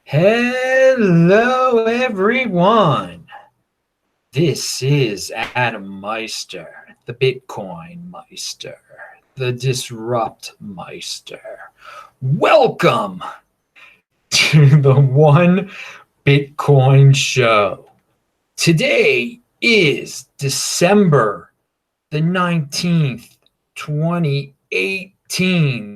Hello, everyone. This is Adam Meister, the Bitcoin Meister, the Disrupt Meister. Welcome to the One Bitcoin Show. Today is December the 19th, 2018.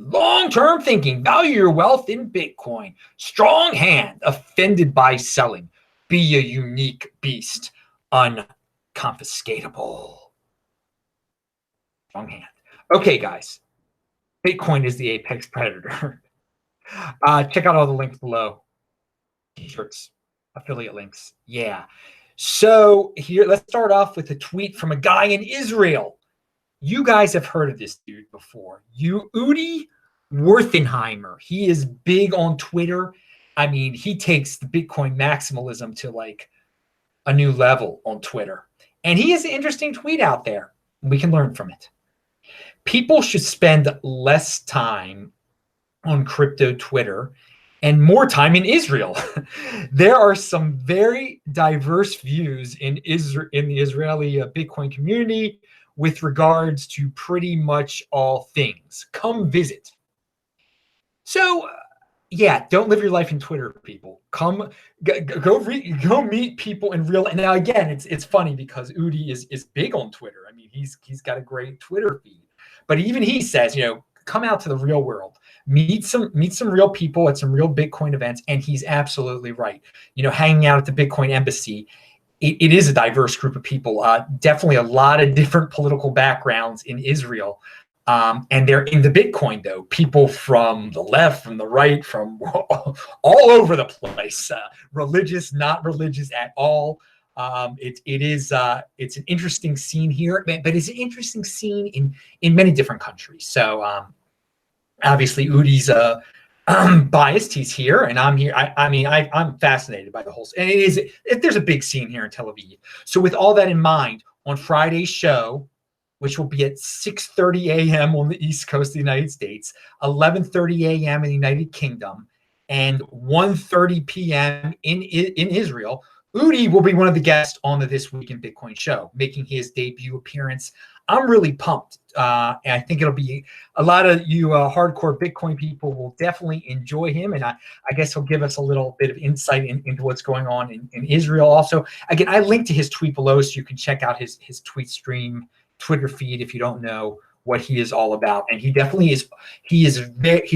Long-term thinking, value your wealth in Bitcoin. Strong hand, offended by selling. Be a unique beast, unconfiscatable. Strong hand. Okay, guys. Bitcoin is the apex predator. Check out all the links below. T-shirts, affiliate links. Yeah. So here, let's start off with a tweet from a guy in Israel. You guys have heard of this dude before. Udi Werthenheimer. He is big on Twitter. I mean, he takes the Bitcoin maximalism to like a new level on Twitter. And he has an interesting tweet out there. We can learn from it. People should spend less time on crypto Twitter and more time in Israel. There are some very diverse views in the Israeli Bitcoin community with regards to pretty much all things. Come visit. So, yeah, don't live your life in Twitter, people. Go meet people in real. And now again, it's funny because Udi is big on Twitter. I mean, he's got a great Twitter feed, but even he says, come out to the real world, meet some real people at some real Bitcoin events, and he's absolutely right. Hanging out at the Bitcoin embassy. It is a diverse group of people, definitely a lot of different political backgrounds in Israel. And they're into Bitcoin, though. People from the left, from the right, from all over the place, religious, not religious at all. It's an interesting scene here, but it's an interesting scene in many different countries. So obviously, Udi's biased. He's here, and I'm here. I'm fascinated by the whole. And there's a big scene here in Tel Aviv. So with all that in mind, on Friday's show, which will be at 6:30 a.m. on the East Coast of the United States, 11:30 a.m. in the United Kingdom, and 1:30 p.m. in Israel, Udi will be one of the guests on the This Week in Bitcoin show, making his debut appearance. I'm really pumped. And I think it'll be a lot of you hardcore Bitcoin people will definitely enjoy him. And I guess he'll give us a little bit of insight into what's going on in Israel. Also, again, I linked to his tweet below so you can check out his tweet stream Twitter feed if you don't know what he is all about. And he definitely is. He's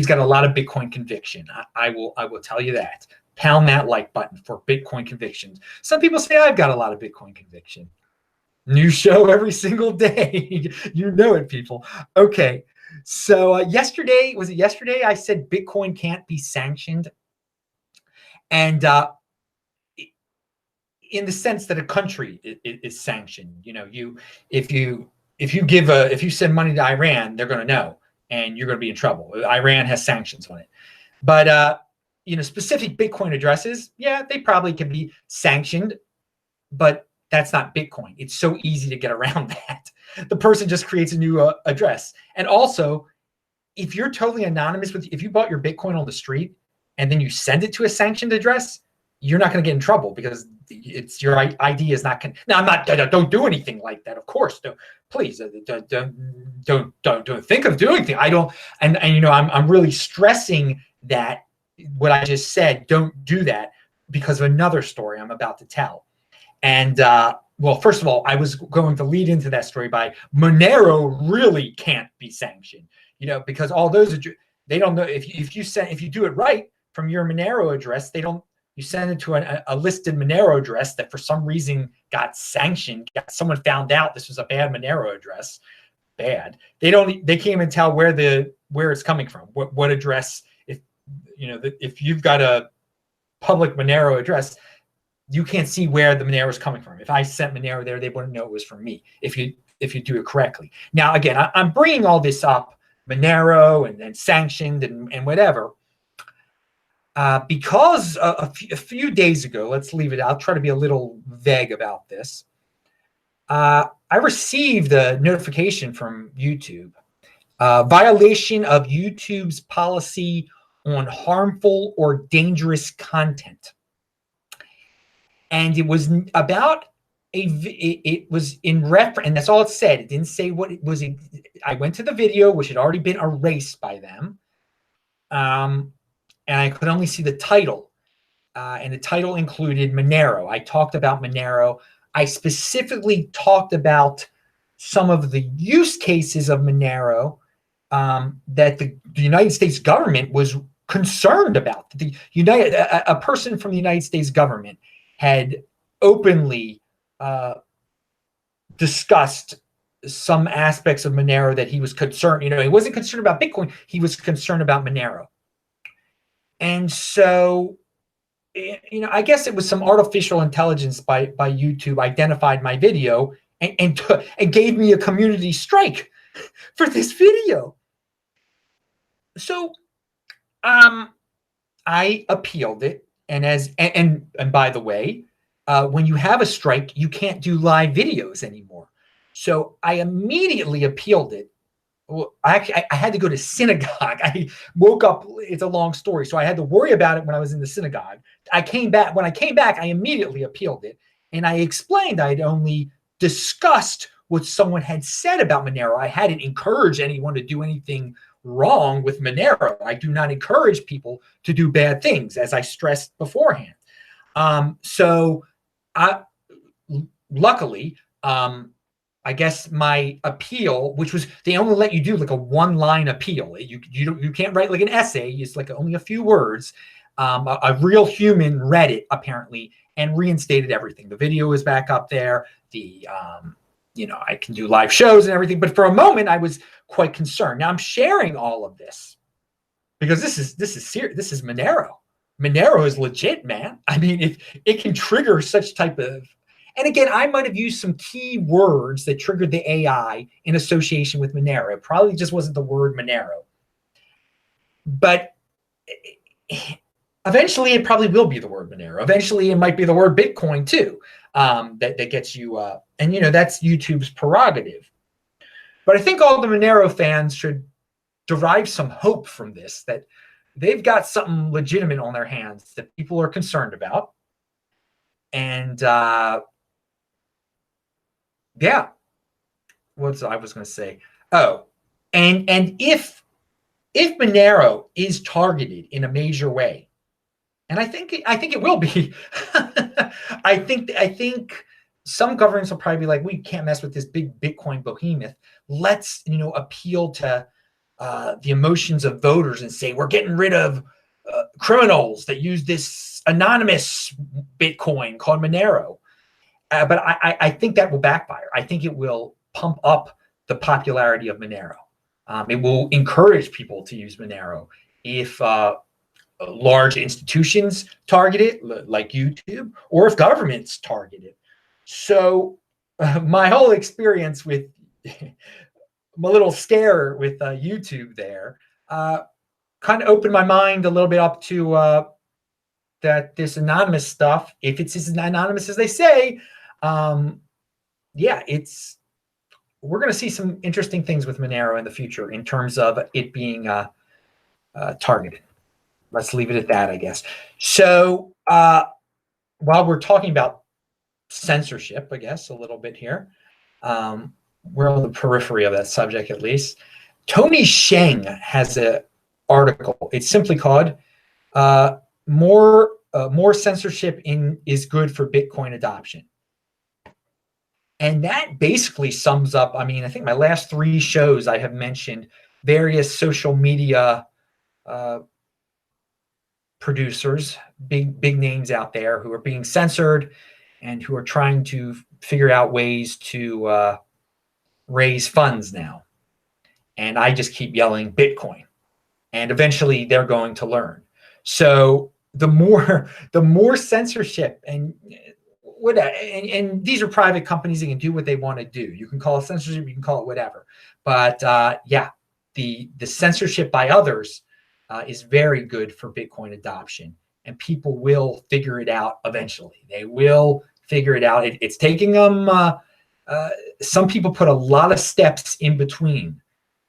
got a lot of Bitcoin conviction. I will tell you that. Pound that like button for Bitcoin convictions. Some people say I've got a lot of Bitcoin conviction. New show every single day. You know it, people. Okay. So yesterday I said Bitcoin can't be sanctioned. And in the sense that a country is sanctioned, if you send money to Iran, they're going to know, and you're going to be in trouble. Iran has sanctions on it. But specific Bitcoin addresses, yeah, they probably can be sanctioned, but that's not Bitcoin. It's so easy to get around that. The person just creates a new address. And also, if you're totally anonymous if you bought your Bitcoin on the street and then you send it to a sanctioned address, you're not going to get in trouble because it's your ID is not. Now, don't do anything like that. Of course, please don't think of doing anything. I don't. And I'm really stressing that what I just said. Don't do that because of another story I'm about to tell. And well, first of all, I was going to lead into that story by Monero really can't be sanctioned, because all those they don't know if you do it right from your Monero address, you send it to a listed Monero address that for some reason got sanctioned. Someone found out this was a bad Monero address. Bad. They can't even tell where it's coming from. What address? If you've got a public Monero address, you can't see where the Monero is coming from. If I sent Monero there, they wouldn't know it was from me if you do it correctly. Now, again, I'm bringing all this up, Monero and sanctioned and whatever, because a few days ago, let's leave it. I'll try to be a little vague about this. I received a notification from YouTube, violation of YouTube's policy on harmful or dangerous content. And it was about it was in reference, and that's all it said. It didn't say what it was. I went to the video, which had already been erased by them. And I could only see the title. And the title included Monero. I talked about Monero. I specifically talked about some of the use cases of Monero that the United States government was concerned about. A person from the United States government had openly discussed some aspects of Monero that he was concerned. He wasn't concerned about Bitcoin. He was concerned about Monero. And so, I guess it was some artificial intelligence by YouTube identified my video and gave me a community strike for this video. So I appealed it. And by the way, when you have a strike, you can't do live videos anymore. So I immediately appealed it. Well, I had to go to synagogue. I woke up. It's a long story. So I had to worry about it when I was in the synagogue. When I came back, I immediately appealed it. And I explained I'd only discussed what someone had said about Monero. I hadn't encouraged anyone to do anything wrong with Monero. I do not encourage people to do bad things, as I stressed beforehand. Luckily, I guess my appeal, which was, they only let you do like a one-line appeal. You can't write like an essay. It's like only a few words. A real human read it apparently and reinstated everything. The video is back up there. I can do live shows and everything. But for a moment, I was quite concerned. Now I'm sharing all of this because this is serious. This is Monero. Monero is legit, man. I mean, if it can trigger such type of. And again, I might have used some key words that triggered the AI in association with Monero. It probably just wasn't the word Monero. But eventually, it probably will be the word Monero. Eventually, it might be the word Bitcoin too. That gets you, and that's YouTube's prerogative. But I think all the Monero fans should derive some hope from this, that they've got something legitimate on their hands that people are concerned about. And yeah, I was going to say? Oh, and if Monero is targeted in a major way, and I think it will be, I think some governments will probably be like, we can't mess with this big Bitcoin behemoth. Let's appeal to the emotions of voters and say we're getting rid of criminals that use this anonymous Bitcoin called Monero. But I think that will backfire. I think it will pump up the popularity of Monero. It will encourage people to use Monero if large institutions target it, like YouTube, or if governments target it. So my whole experience with my little scare with YouTube there kind of opened my mind a little bit up to that this anonymous stuff, if it's as anonymous as they say, we're going to see some interesting things with Monero in the future in terms of it being targeted. Let's leave it at that, I guess. So while we're talking about censorship, I guess, a little bit here, we're on the periphery of that subject at least. Tony Sheng has an article. It's simply called More Censorship is Good for Bitcoin Adoption. And that basically sums up, I think my last 3 shows I have mentioned various social media producers, big names out there who are being censored and who are trying to figure out ways to raise funds now. And I just keep yelling Bitcoin. And eventually they're going to learn. So the more censorship and these are private companies that can do what they want to do. You can call it censorship, you can call it whatever. But the censorship by others is very good for Bitcoin adoption, and people will figure it out eventually. They will figure it out. It's taking them. Some people put a lot of steps in between,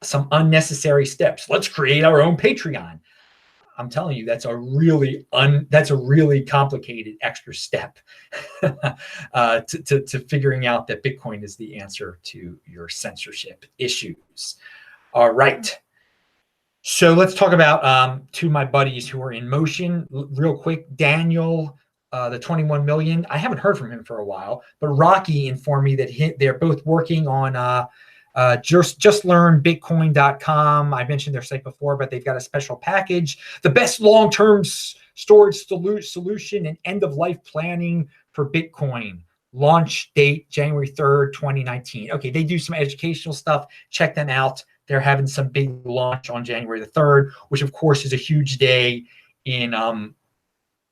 some unnecessary steps. Let's create our own Patreon. I'm telling you, that's a really complicated extra step to figuring out that Bitcoin is the answer to your censorship issues. All right. So let's talk about two of my buddies who are in motion real quick. Daniel, the 21 million. I haven't heard from him for a while, but Rocky informed me that they're both working on justlearnbitcoin.com. I mentioned their site before, but they've got a special package, the best long-term storage solution and end-of-life planning for Bitcoin. Launch date January 3rd, 2019. Okay, they do some educational stuff. Check them out. They're having some big launch on January the 3rd, which of course is a huge day in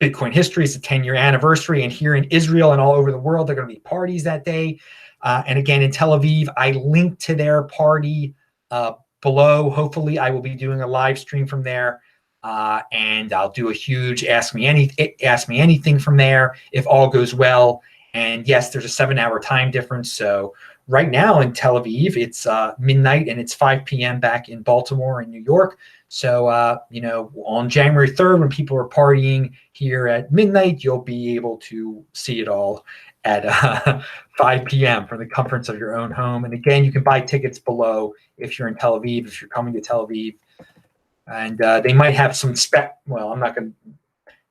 Bitcoin history. It's a 10-year anniversary. And here in Israel and all over the world, there are going to be parties that day. And again, in Tel Aviv, I linked to their party below. Hopefully, I will be doing a live stream from there. And I'll do a huge Ask Me Anything from there if all goes well. And yes, there's a 7-hour time difference. So right now in Tel Aviv, it's midnight and it's 5 p.m. back in Baltimore and New York. So, on January 3rd, when people are partying here at midnight, you'll be able to see it all at 5 p.m. from the comforts of your own home. And again, you can buy tickets below if you're in Tel Aviv, if you're coming to Tel Aviv. And they might have some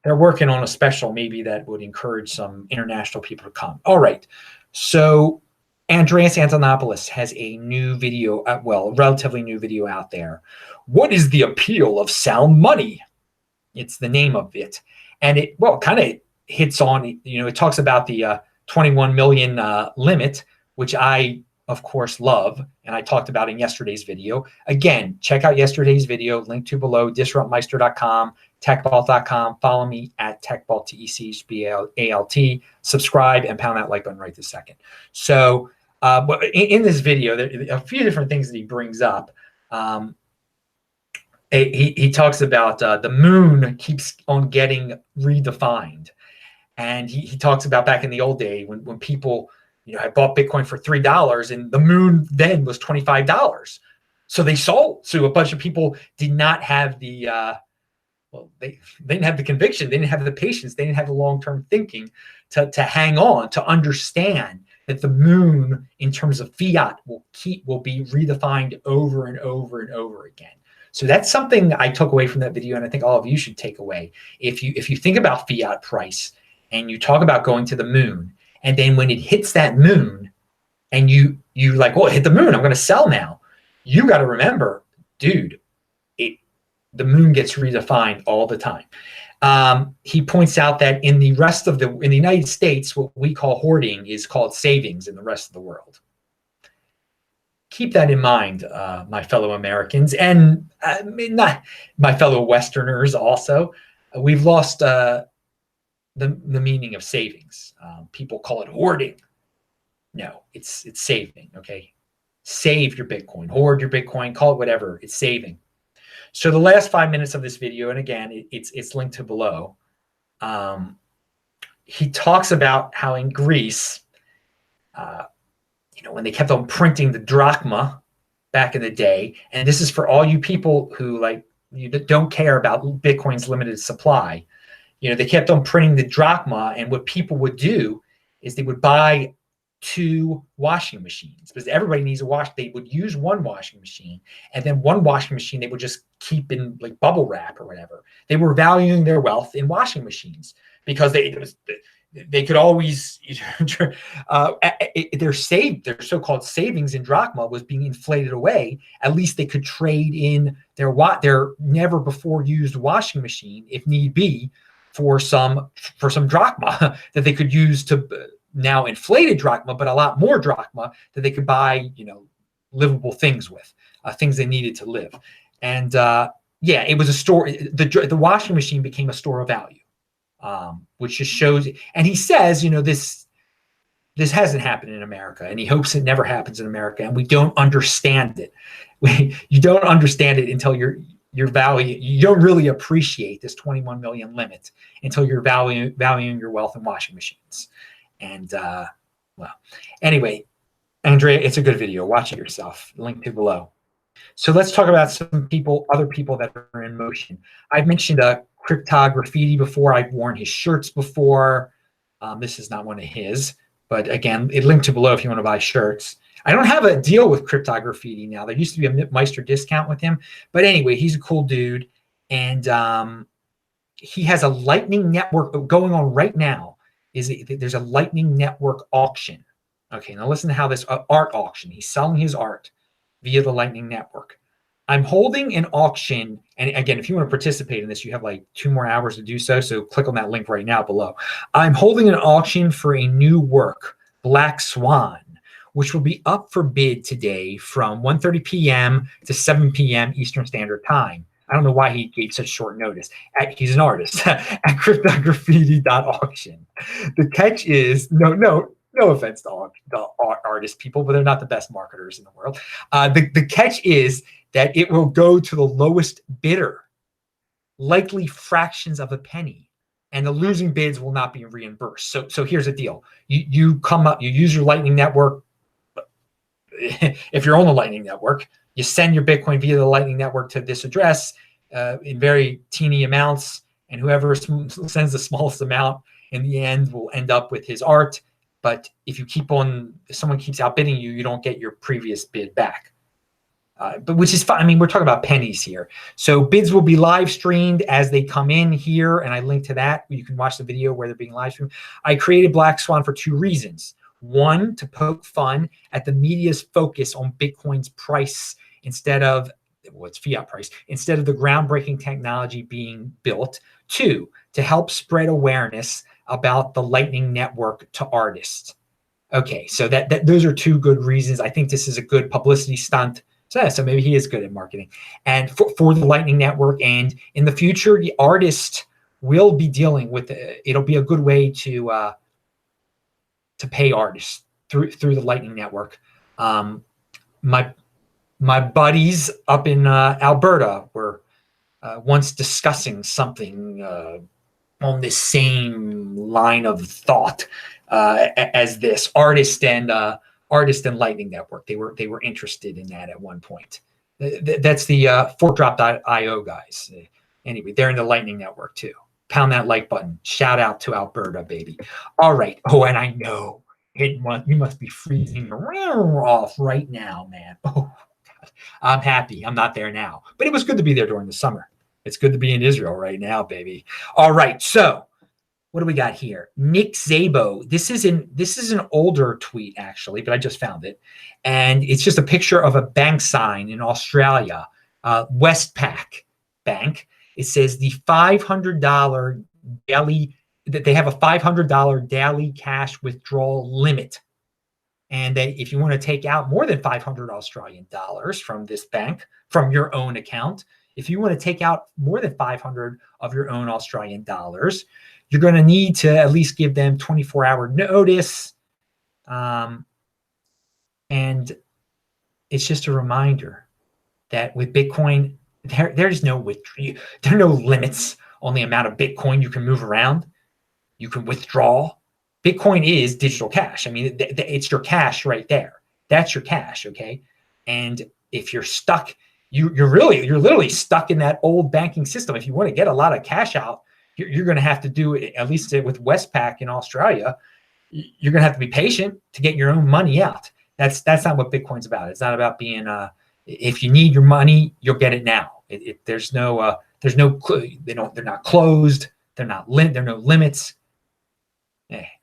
they're working on a special maybe that would encourage some international people to come. All right. So Andreas Antonopoulos has a new video, relatively new video out there. What is the appeal of sound money? It's the name of it. And it kind of hits on, it talks about the 21 million limit, which I, of course, love. And I talked about in yesterday's video. Again, check out yesterday's video, link to below, disruptmeister.com, techbalt.com. Follow me at techbalt, TECHBALT. Subscribe and pound that like button right this second. So in this video, there are a few different things that he brings up. He talks about the moon keeps on getting redefined. And he talks about back in the old day when people, had bought Bitcoin for $3 and the moon then was $25. So they sold. So a bunch of people did not have the, they didn't have the conviction. They didn't have the patience. They didn't have the long-term thinking to hang on, to understand that the moon in terms of fiat will be redefined over and over and over again. So that's something I took away from that video, and I think all of you should take away. If you think about fiat price and you talk about going to the moon, and then when it hits that moon and you like, well, it hit the moon, I'm going to sell now. You got to remember, dude, the moon gets redefined all the time. He points out that in the United States, what we call hoarding is called savings in the rest of the world. Keep that in mind, my fellow Americans, and not my fellow Westerners also. We've lost the meaning of savings. People call it hoarding. No, it's saving, okay? Save your Bitcoin, hoard your Bitcoin, call it whatever, it's saving. So the last 5 minutes of this video, and again, it's linked to below, he talks about how in Greece, when they kept on printing the drachma back in the day, and this is for all you people who don't care about Bitcoin's limited supply. They kept on printing the drachma, and what people would do is they would buy 2 washing machines because everybody needs a wash. They would use one washing machine, and then one washing machine they would just keep in like bubble wrap or whatever. They were valuing their wealth in washing machines because they could always their so-called savings in drachma was being inflated away. At least they could trade in their never before used washing machine if need be for some drachma that they could use to now inflated drachma, but a lot more drachma that they could buy, livable things with, things they needed to live. And it was a store. The washing machine became a store of value, which just shows. And he says, this hasn't happened in America, and he hopes it never happens in America. And we don't understand it. You don't understand it until your value. You don't really appreciate this 21 million limit until you're valuing your wealth in washing machines. And anyway, Andrea, it's a good video. Watch it yourself. Link to below. So let's talk about some people, other people that are in motion. I've mentioned Cryptography before. I've worn his shirts before. This is not one of his, but again, it linked to below if you want to buy shirts. I don't have a deal with Cryptography now. There used to be a Meister discount with him, but anyway, he's a cool dude, and he has a Lightning Network going on right now. There's a Lightning Network auction. Okay, now listen to how this art auction. He's selling his art via the Lightning Network. I'm holding an auction, and again, if you want to participate in this, you have like 2 more hours to do so. So click on that link right now below. I'm holding an auction for a new work, Black Swan, which will be up for bid today from 1:30 p.m. to 7 p.m. Eastern Standard Time. I don't know why he gave such short notice. He's an artist at cryptograffiti.auction. The catch is, no offense to the artist people, but they're not the best marketers in the world. The catch is that it will go to the lowest bidder, likely fractions of a penny, and the losing bids will not be reimbursed. So here's the deal. You come up, you use your Lightning Network. If you're on the Lightning Network, you send your Bitcoin via the Lightning Network to this address in very teeny amounts, and whoever sends the smallest amount in the end will end up with his art. But if someone keeps outbidding you, you don't get your previous bid back. But which is fine. I mean, we're talking about pennies here. So bids will be live streamed as they come in here, and I link to that. You can watch the video where they're being live streamed. I created Black Swan for 2 reasons. One, to poke fun at the media's focus on Bitcoin's price instead of, well, it's fiat price, instead of the groundbreaking technology being built. 2, to help spread awareness about the Lightning Network to artists. Okay, so those are 2 good reasons. I think this is a good publicity stunt. So maybe he is good at marketing. And for the Lightning Network, and in the future, the artist will be dealing with it'll be a good way to pay artists through the Lightning Network. My buddies up in Alberta were once discussing something on this same line of thought as this artist and Lightning Network. They were interested in that at one point. That's the forkdrop.io guys. Anyway, they're in the Lightning Network too. Pound that like button. Shout out to Alberta, baby. All right. Oh, and I know you must be freezing off right now, man. Oh, God. I'm happy. I'm not there now. But it was good to be there during the summer. It's good to be in Israel right now, baby. All right. So what do we got here? Nick Szabo. This is an older tweet, actually, but I just found it. And it's just a picture of a bank sign in Australia, Westpac Bank. It says the $500 daily, that they have a $500 daily cash withdrawal limit. And that if you want to take out more than 500 Australian dollars from this bank, from your own account, if you want to take out more than 500 of your own Australian dollars, you're going to need to at least give them 24-hour notice. And it's just a reminder that with Bitcoin, there's no limits on the amount of Bitcoin you can move around. You can withdraw. Bitcoin is digital cash. I mean, it's your cash right there. That's your cash, okay? And if you're stuck, you're literally stuck in that old banking system. If you want to get a lot of cash out, you're going to have to do it, at least with Westpac in Australia. You're going to have to be patient to get your own money out. That's not what Bitcoin's about. It's not about being if you need your money, you'll get it now. They're not closed. There are no limits.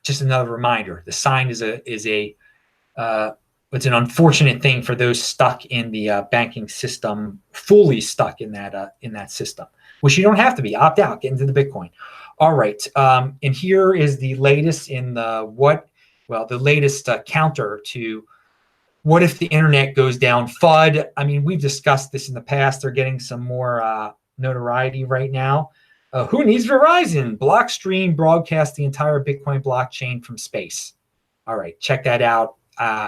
Just another reminder. The sign is it's an unfortunate thing for those stuck in the banking system, fully stuck in that system, which you don't have to be. Opt out, get into the Bitcoin. All right, and here is the latest in the latest counter to what if the internet goes down FUD. I mean, we've discussed this in the past. They're getting some more notoriety right now. Who needs Verizon? Blockstream broadcast the entire Bitcoin blockchain from space. All right, check that out.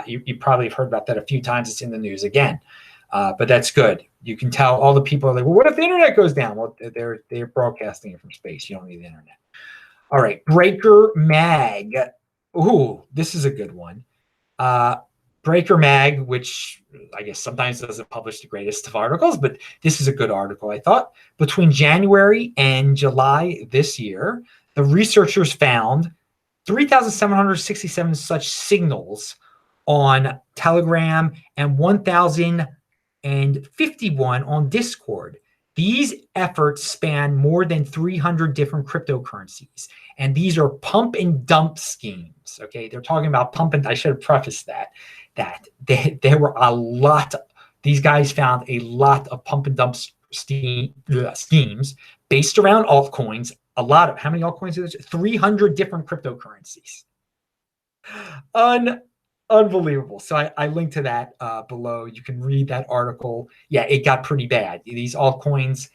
You probably have heard about that a few times. It's in the news again, but that's good. You can tell all the people are like, well, what if the internet goes down? Well, they're broadcasting it from space. You don't need the internet. All right, Breaker Mag. Ooh, this is a good one. Breaker Mag, which I guess sometimes doesn't publish the greatest of articles, but this is a good article, I thought. Between January and July this year, the researchers found 3,767 such signals on Telegram and 1,051 on Discord. These efforts span more than 300 different cryptocurrencies, and these are pump and dump schemes. Okay, they're talking about pump and I should have prefaced that there were a lot. These guys found a lot of pump and dump schemes based around altcoins. A lot of how many altcoins are there? 300 different cryptocurrencies. Unbelievable. So I linked to that below. You can read that article. Yeah, it got pretty bad. These altcoins,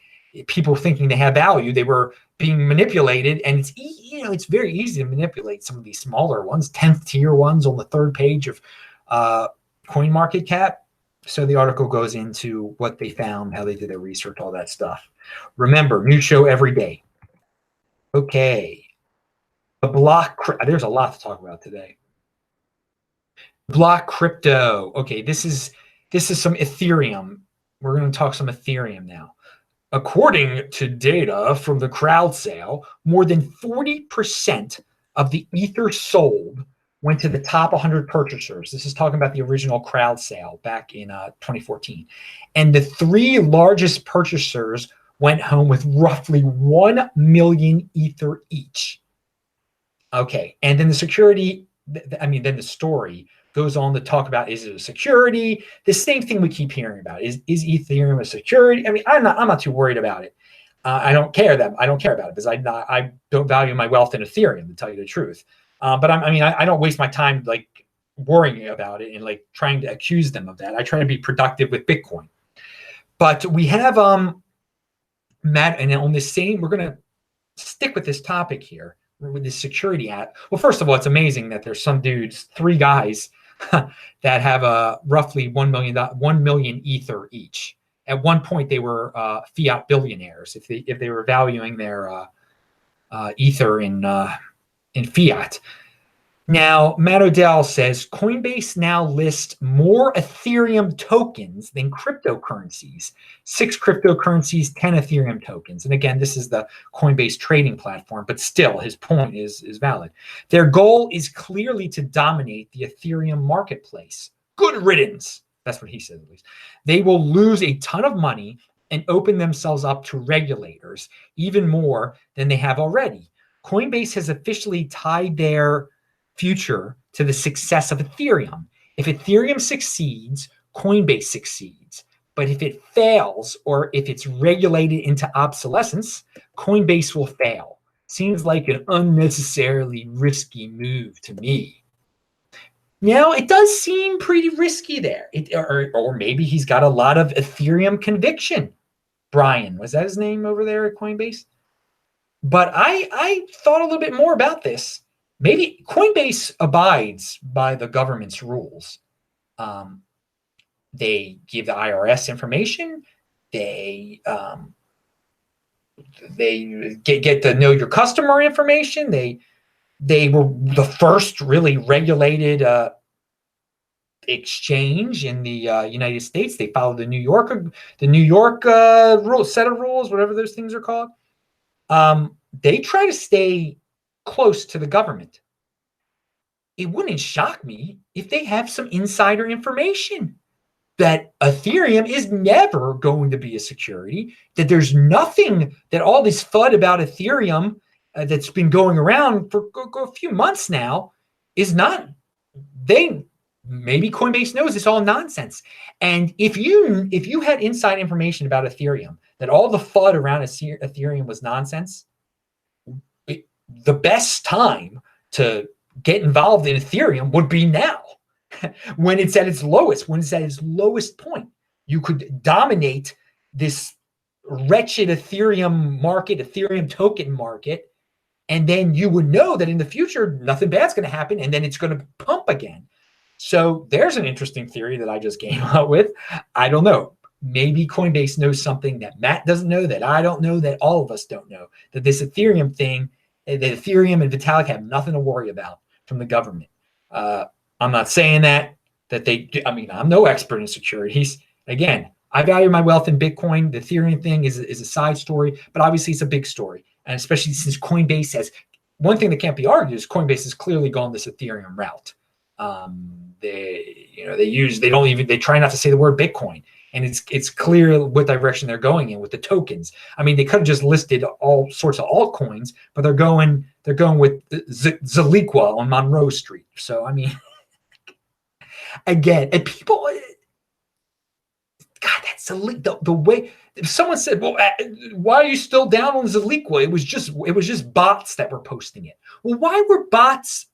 people thinking they have value, they were being manipulated, and it's very easy to manipulate some of these smaller ones, 10th tier ones on the third page of CoinMarketCap. So the article goes into what they found, how they did their research, all that stuff. Remember, new show every day. Okay. The block, there's a lot to talk about today. Block crypto. Okay, this is some Ethereum. We're going to talk some Ethereum now. According to data from the crowd sale, more than 40% of the Ether sold went to the top 100 purchasers. This is talking about the original crowd sale back in 2014. And the three largest purchasers went home with roughly 1 million Ether each. Okay, and then the security, then the story goes on to talk about, is it a security? The same thing we keep hearing about. Is Ethereum a security? I mean, I'm not too worried about it. I don't care about it because I don't value my wealth in Ethereum, to tell you the truth. But I don't waste my time like worrying about it and like trying to accuse them of that. I try to be productive with Bitcoin. But we have Matt, and on this same, we're going to stick with this topic here with the security app. Well, first of all, it's amazing that there's some dudes, 3 guys that have roughly 1 million Ether each. At one point, they were fiat billionaires if they were valuing their Ether in fiat. Now, Matt Odell says Coinbase now lists more Ethereum tokens than cryptocurrencies. 6 cryptocurrencies, 10 Ethereum tokens. And again, this is the Coinbase trading platform, but still his point is valid. Their goal is clearly to dominate the Ethereum marketplace. Good riddance. That's what he said, at least. They will lose a ton of money and open themselves up to regulators even more than they have already. Coinbase has officially tied their future to the success of Ethereum. If Ethereum succeeds, Coinbase succeeds. But if it fails, or if it's regulated into obsolescence, Coinbase will fail. Seems like an unnecessarily risky move to me. Now, it does seem pretty risky there. Or maybe he's got a lot of Ethereum conviction. Brian, was that his name over there at Coinbase? But I thought a little bit more about this. Maybe Coinbase abides by the government's rules. They give the IRS information. They get the know your customer information. They were the first really regulated exchange in the United States. They followed the New York set of rules, whatever those things are called. They try to stay close to the government. It wouldn't shock me if they have some insider information that Ethereum is never going to be a security, that there's nothing, that all this FUD about Ethereum that's been going around for a few months now is not, maybe Coinbase knows it's all nonsense. And if you had inside information about Ethereum, that all the FUD around Ethereum was nonsense, the best time to get involved in Ethereum would be now, when it's at its lowest, when it's at its lowest point. You could dominate this wretched Ethereum market, Ethereum token market, and then you would know that in the future, nothing bad's going to happen, and then it's going to pump again. So there's an interesting theory that I just came up with. I don't know. Maybe Coinbase knows something that Matt doesn't know, that I don't know, that all of us don't know, that this Ethereum thing, that Ethereum and Vitalik have nothing to worry about from the government. I'm not saying that. that they do. I mean, I'm no expert in securities. Again, I value my wealth in Bitcoin. The Ethereum thing is a side story, but obviously it's a big story. And especially since Coinbase has, one thing that can't be argued is Coinbase has clearly gone this Ethereum route. They try not to say the word Bitcoin, and it's clear what direction they're going in with the tokens. I mean, they could have just listed all sorts of altcoins, but they're going with Zaliqua on Monroe Street. So I mean, again, and people, God, that's the way. If someone said, "Well, why are you still down on Zaliqua?" It was just bots that were posting it. Well, why were bots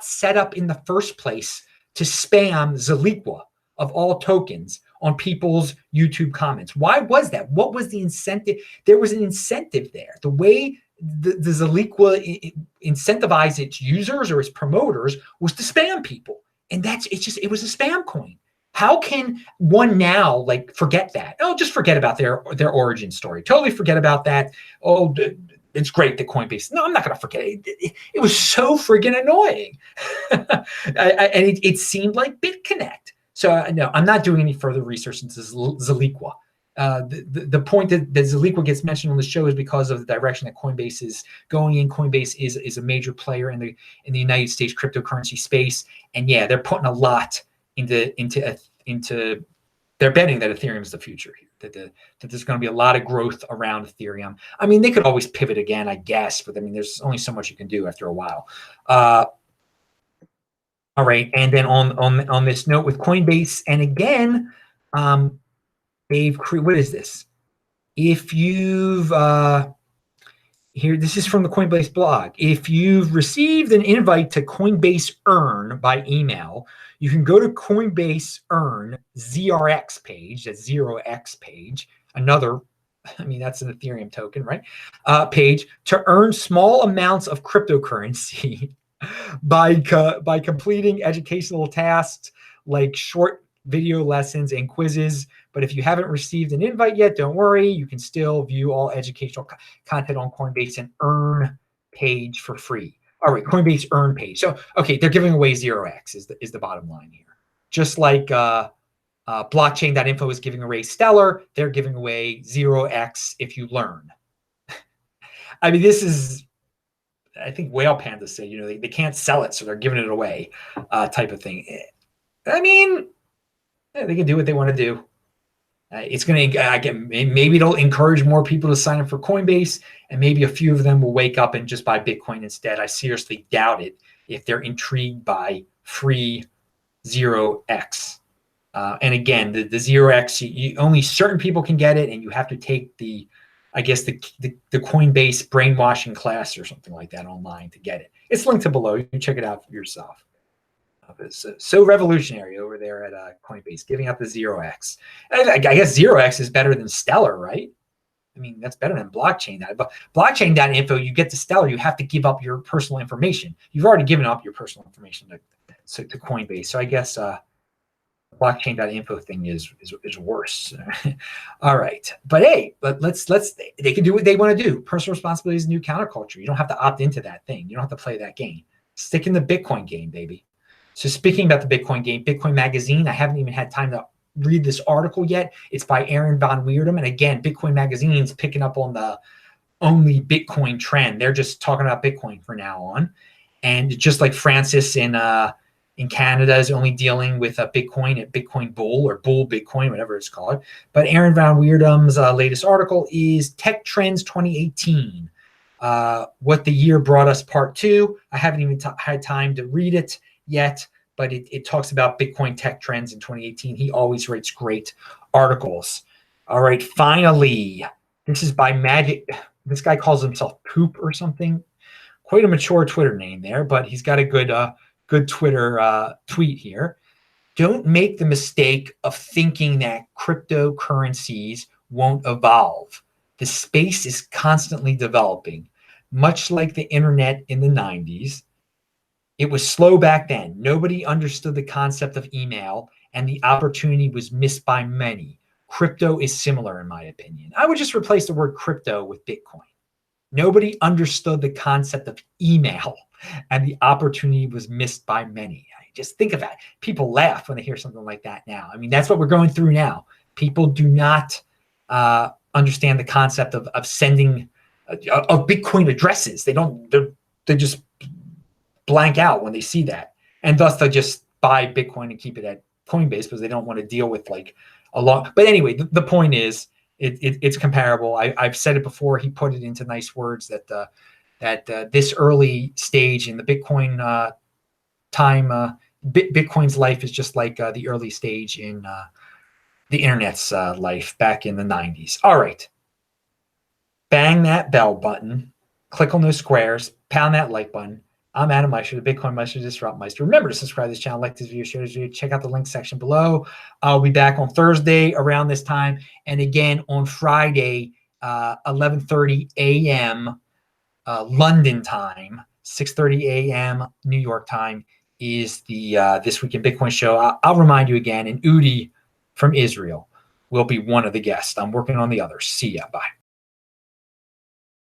set up in the first place to spam Zaliqua of all tokens on people's YouTube comments? Why was that? What was the incentive? There was an incentive there. The way the Zaliqua incentivized its users or its promoters was to spam people. And it was a spam coin. How can one now like forget that? Oh, just forget about their origin story. Totally forget about that. Oh, it's great that Coinbase. No, I'm not going to forget it. It was so friggin' annoying. And it seemed like BitConnect. So no, I'm not doing any further research into Zaliqua. The point that Zaliqua gets mentioned on the show is because of the direction that Coinbase is going in. Coinbase is a major player in the United States cryptocurrency space. And yeah, they're putting a lot into they're betting that Ethereum is the future here, that there's going to be a lot of growth around Ethereum. I mean, they could always pivot again, I guess, but I mean, there's only so much you can do after a while. All right, and then on this note with Coinbase, and again, they've created, what is this? If you've here, this is from the Coinbase blog. If you've received an invite to Coinbase Earn by email, you can go to Coinbase Earn ZRX page, that's 0x page, another, I mean, that's an Ethereum token, right? Page to earn small amounts of cryptocurrency by completing educational tasks like short video lessons and quizzes. But if you haven't received an invite yet, don't worry. You can still view all educational content on Coinbase and Earn page for free. All right, Coinbase Earn page. So, okay, they're giving away 0x is the bottom line here. Just like blockchain.info is giving away Stellar, they're giving away 0x if you learn. I mean, this is, I think Whale Panda say, they can't sell it, so they're giving it away type of thing. I mean, yeah, they can do what they want to do. It's going to, maybe it'll encourage more people to sign up for Coinbase, and maybe a few of them will wake up and just buy Bitcoin instead. I seriously doubt it if they're intrigued by free 0x. And again, the 0x, only certain people can get it, and you have to take the Coinbase brainwashing class or something like that online to get it. It's linked to below. You can check it out for yourself. It's so revolutionary over there at Coinbase, giving out the 0x. I guess 0x is better than Stellar, right? I mean, that's better than blockchain. But blockchain.info, you get to Stellar, you have to give up your personal information. You've already given up your personal information to Coinbase. So I guess blockchain.info thing is worse. All right. But hey, they can do what they want to do. Personal responsibility is the new counterculture. You don't have to opt into that thing. You don't have to play that game. Stick in the Bitcoin game, baby. So speaking about the Bitcoin game, Bitcoin Magazine, I haven't even had time to read this article yet. It's by Aaron von Weerdum. And again, Bitcoin Magazine's picking up on the only Bitcoin trend. They're just talking about Bitcoin from now on. And just like Francis in Canada is only dealing with a Bitcoin at Bitcoin Bull or Bull Bitcoin, whatever it's called. But Aaron von Weerdum's latest article is Tech Trends 2018. What the year brought us, part 2. I haven't even had time to read it yet, but it talks about Bitcoin tech trends in 2018. He always writes great articles. All right, finally, this is by Magic. This guy calls himself Poop or something. Quite a mature Twitter name there, but he's got a good Twitter tweet here. Don't make the mistake of thinking that cryptocurrencies won't evolve. The space is constantly developing, much like the internet in the 90s. It was slow back then. Nobody understood the concept of email, and the opportunity was missed by many. Crypto is similar, in my opinion. I would just replace the word crypto with Bitcoin. Nobody understood the concept of email, and the opportunity was missed by many. Just think of that. People laugh when they hear something like that now. I mean, that's what we're going through now. People do not understand the concept of sending of Bitcoin addresses. They just blank out when they see that, and thus they just buy Bitcoin and keep it at Coinbase because they don't want to deal with like a long. But anyway, the point is it's comparable. I've said it before. He put it into nice words that this early stage in the Bitcoin time, Bitcoin's life is just like the early stage in the internet's life back in the 90s. All right. Bang that bell button, click on those squares, pound that like button. I'm Adam Meister, the Bitcoin Meister, Disrupt Meister. Remember to subscribe to this channel, like this video, share this video, check out the link section below. I'll be back on Thursday around this time, and again on Friday, 11:30 a.m. London time, 6:30 a.m. New York time is the This Week in Bitcoin show. I'll remind you again, and Udi from Israel will be one of the guests. I'm working on the others. See ya. Bye.